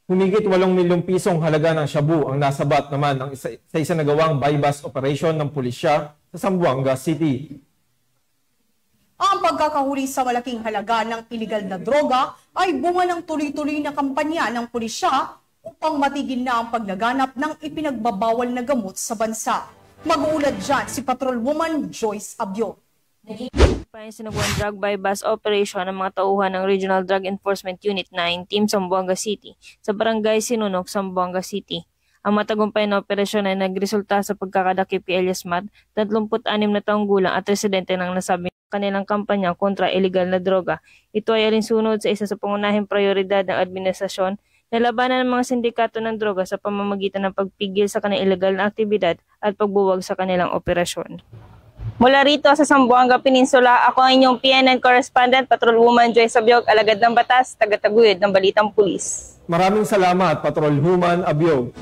Humigit 8 milyong pisong halaga ng shabu ang nasabat naman sa isinagawang buy-bust operation ng pulisya sa Zamboanga City. Ang pagkakahuli sa malaking halaga ng iligal na droga ay bunga ng tuloy-tuloy na kampanya ng pulisya upang matigil na ang paglaganap ng ipinagbabawal na gamot sa bansa. Mag-uulad dyan si Patrolwoman Joyce Abyo. Sinagawang drug buy-bust operation ng mga tauhan ng Regional Drug Enforcement Unit 9 Team Zamboanga City sa Barangay Sinunok, Zamboanga City. Ang matagumpay na operasyon ay nagresulta sa pagkakadakip kay Elias Mat, 36 na taong gulang at residente ng nasabing kanilang kampanya kontra illegal na droga. Ito ay alinsunod sa isa sa pangunahing prioridad ng administrasyon na labanan ng mga sindikato ng droga sa pamamagitan ng pagpigil sa kanilang illegal na aktibidad at pagbuwag sa kanilang operasyon. Mula rito sa Zamboanga Peninsula, ako ang inyong PNN correspondent, Patrolwoman Joyce Abyo, alagad ng batas, tagataguyod ng Balitang Pulis. Maraming salamat, Patrolwoman Abyo.